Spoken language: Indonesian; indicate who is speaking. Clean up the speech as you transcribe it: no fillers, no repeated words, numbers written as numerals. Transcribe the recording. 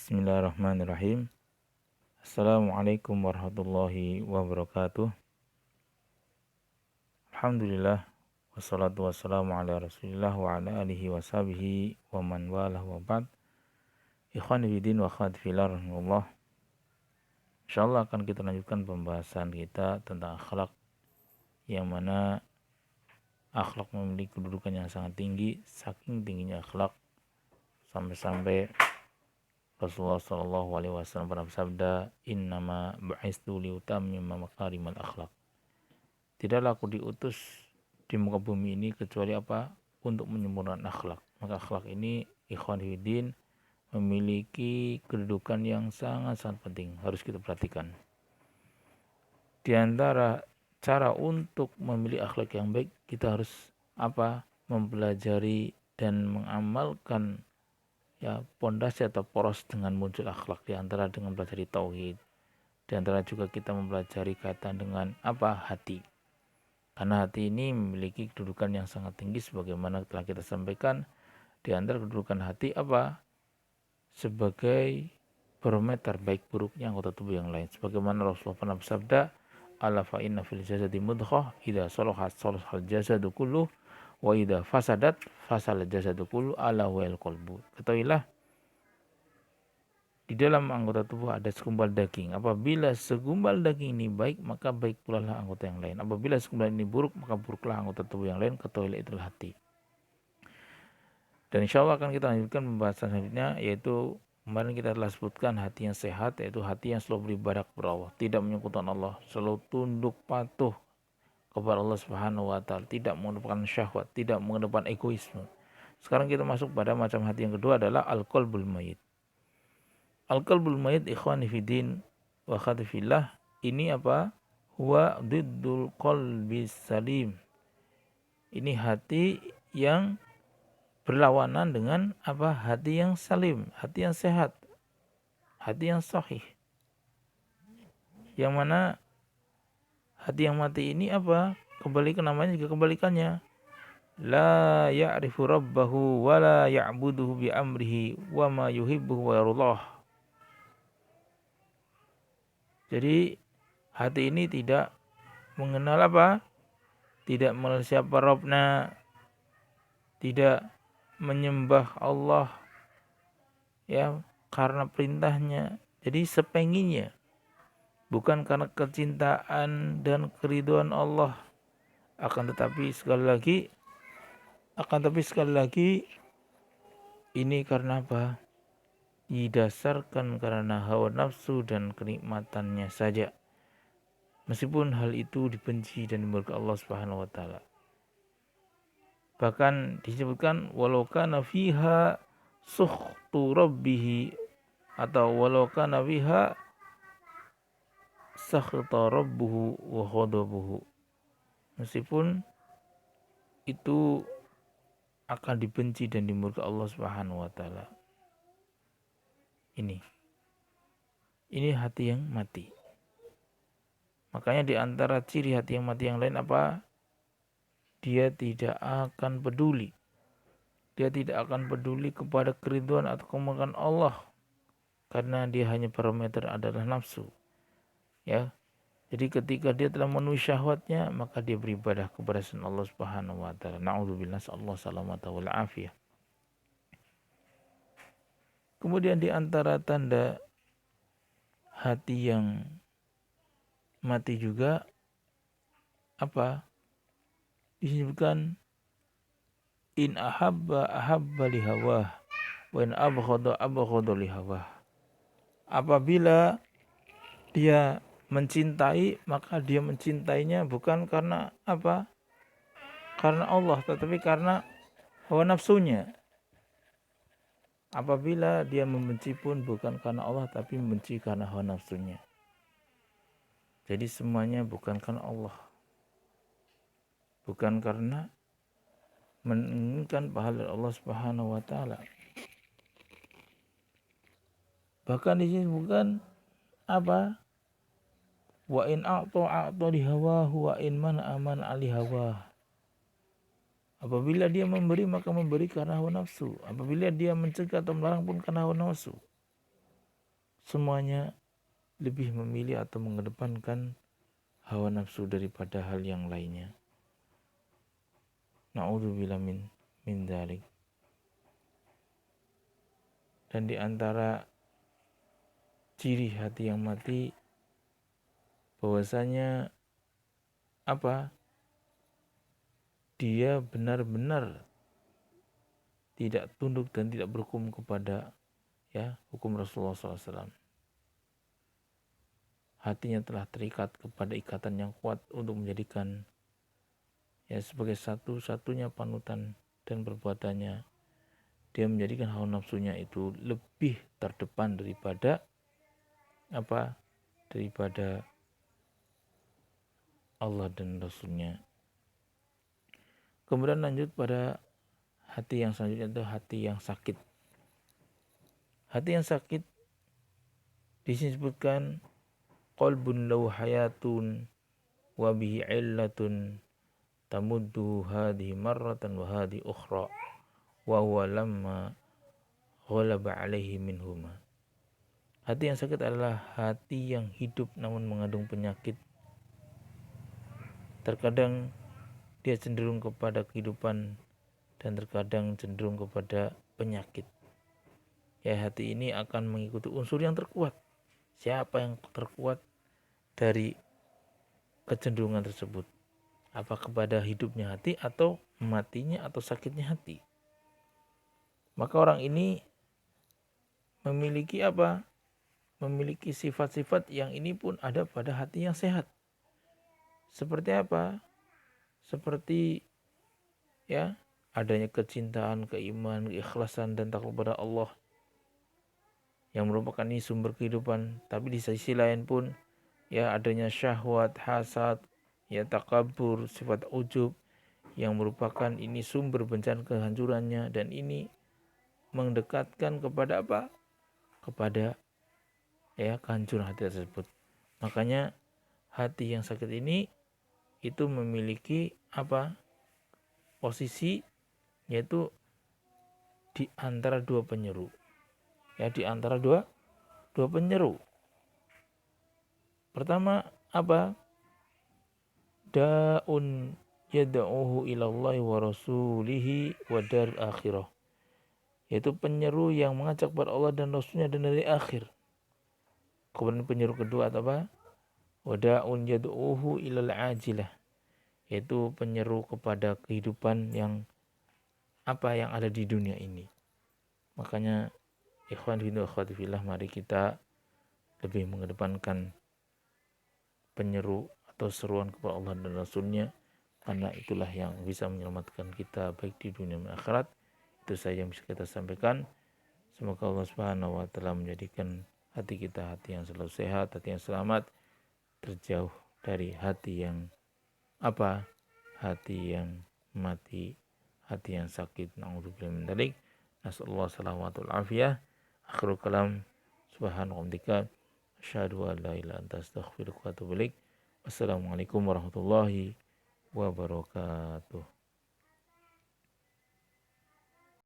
Speaker 1: Bismillahirrahmanirrahim. Assalamualaikum warahmatullahi wabarakatuh. Alhamdulillah, wassalatu wassalamu ala rasulillah wa ala alihi wa sahbihi wa man walah wa ba'd. Ikhwani bidin wa akhwati fillah rahimahullah. Insyaallah akan kita lanjutkan pembahasan kita tentang akhlak, yang mana akhlak memiliki kedudukan yang sangat tinggi. Saking tingginya akhlak sampai-sampai Rasulullah Shallallahu Alaihi Wasallam pernah bersabda, Innama bu'istu liutammima makarimal akhlak. Tidaklah aku diutus di muka bumi ini kecuali apa? Untuk menyempurnakan akhlak. Maka akhlak ini, ikhwan fillah, memiliki kedudukan yang sangat-sangat penting. Harus kita perhatikan. Di antara cara untuk memilih akhlak yang baik, kita harus apa? Mempelajari dan mengamalkan pondasi atau poros dengan muncul akhlak, di antara dengan belajar tauhid, di antara juga kita mempelajari kaitan dengan hati, karena hati ini memiliki kedudukan yang sangat tinggi sebagaimana telah kita sampaikan. Di antara kedudukan hati sebagai barometer baik buruknya anggota tubuh yang lain, sebagaimana Rasulullah pernah bersabda, ala fa inna fil jasadi mudghah idza salahat salahal jasadu kulluh wa idza fasadat fasal jasadu kullu ala wal qalbu. Ketahuilah, di dalam anggota tubuh ada segumpal daging. Apabila segumpal daging ini baik, maka baik pula lah anggota yang lain. Apabila segumpal ini buruk, maka buruklah anggota tubuh yang lain. Ketahuilah itulah hati. Dan insya Allah akan kita lanjutkan pembahasan selanjutnya, yaitu kemarin kita telah sebutkan hati yang sehat, yaitu hati yang selalu beribadah kepada Allah, tidak menyekutukan Allah, selalu tunduk patuh kepada Allah Subhanahu wa Ta'ala, tidak mengedepankan syahwat, tidak mengedepankan egoisme. Sekarang kita masuk pada macam hati yang kedua, adalah al-qalbul mayyit. Al-qalbul mayyit, ikhwani fiddin wa akhwati fillah, ini apa? Huwa diddul qalbis salim. Ini hati yang berlawanan dengan hati yang salim, hati yang sehat, hati yang sahih. Yang mana hati yang mati ini kebalikan namanya juga kebalikannya. La ya'rifu rabbahu wa la ya'buduhu bi amrihi wa ma yuhibbuhu wa yarullah. Jadi hati ini tidak mengenal tidak mengenal siapa Rabbnya, tidak menyembah Allah karena perintahnya. Jadi sepenginnya, bukan karena kecintaan dan keridhaan Allah. Akan tetapi sekali lagi ini karena didasarkan karena hawa nafsu dan kenikmatannya saja. Meskipun hal itu dibenci dan dimurkai Allah Subhanahu wa Ta'ala. Bahkan disebutkan walau kana fiha sukhtu rabbih, atau walau kana fiha sakhta rabbuhu wa ghadabuhu. Meskipun itu akan dibenci dan dimurkai Allah Subhanahu wa Ta'ala. Ini hati yang mati. Makanya di antara ciri hati yang mati yang lain dia tidak akan peduli. Dia tidak akan peduli kepada keridhaan atau kemurkaan Allah, karena dia hanya barometer adalah nafsu. Jadi ketika dia telah memenuhi syahwatnya, maka dia beribadah kepada selain Allah Subhanahu wa Ta'ala. Na'udzubillah, Allah salamata wal afiyah. Kemudian di antara tanda hati yang mati juga disebutkan in ahabba li hawah wa in abghada li hawah. Apabila dia mencintai, maka dia mencintainya bukan karena karena Allah, tetapi karena hawa nafsunya. Apabila dia membenci pun bukan karena Allah, tapi membenci karena hawa nafsunya. Jadi semuanya bukan karena Allah, bukan karena menginginkan pahala Allah Subhanahu wa Ta'ala. Bahkan di sini bukan wa in a'ta li hawahu wa in man ali hawa. Apabila dia memberi, maka memberi karena hawa nafsu. Apabila dia mencegah atau melarang pun karena hawa nafsu. semuanya lebih memilih atau mengedepankan hawa nafsu daripada hal yang lainnya. Na'udzubillah min dzalik. Dan di antara ciri hati yang mati bahwasanya apa? Dia benar-benar tidak tunduk dan tidak berhukum kepada hukum Rasulullah SAW. Hatinya telah terikat kepada ikatan yang kuat untuk menjadikan sebagai satu-satunya panutan dan perbuatannya. Dia menjadikan hawa nafsunya itu lebih terdepan daripada daripada Allah dan Rasulnya. Kemudian lanjut pada hati yang selanjutnya, itu hati yang sakit. Hati yang sakit disebutkan qalbun lahu hayatun wa bihi illatun tamuddu hadhihi marratan wa hadhihi ukhra wa huwa lamma ghalaba alaihi minhuma. Hati yang sakit adalah hati yang hidup namun mengandung penyakit. Terkadang dia cenderung kepada kehidupan dan terkadang cenderung kepada penyakit. Hati ini akan mengikuti unsur yang terkuat. Siapa yang terkuat dari kecenderungan tersebut? Apa kepada hidupnya hati atau matinya atau sakitnya hati? Maka orang ini memiliki memiliki sifat-sifat yang ini pun ada pada hati yang sehat. Seperti apa? Seperti adanya kecintaan, keimanan, keikhlasan dan takwa kepada Allah yang merupakan ini sumber kehidupan. Tapi di sisi lain pun adanya syahwat, hasad, takabur, sifat ujub yang merupakan ini sumber bencana kehancurannya, dan ini mendekatkan kepada kepada kehancuran hati tersebut. Makanya hati yang sakit ini itu memiliki posisi, yaitu di antara dua penyeru. Di antara dua penyeru. Pertama Da'un yad'uhu ilallahi wa rasulihi wa dar akhirah. Yaitu penyeru yang mengajak kepada Allah dan Rasulnya dan dari akhir. Kemudian penyeru kedua Wada'un yad'uhu ilal ajilah. Yaitu penyeru kepada kehidupan yang ada di dunia ini. Makanya ikhwan fillah akhwati fillah, mari kita lebih mengedepankan penyeru atau seruan kepada Allah dan Rasulnya, karena itulah yang bisa menyelamatkan kita baik di dunia dan akhirat. Itu saja yang bisa kita sampaikan. Semoga Allah Subhanahu wa taala menjadikan hati kita hati yang selalu sehat, hati yang selamat, terjauh dari hati yang hati yang mati, hati yang sakit. Na'udzubillah min dzalik. Nasallahu salamatul afiyah. Akhirul kalam, subhanallah, asyhadu an la ilaha illa anta astaghfiruka wa atubu ilaik. Wassalamualaikum warahmatullahi wabarakatuh.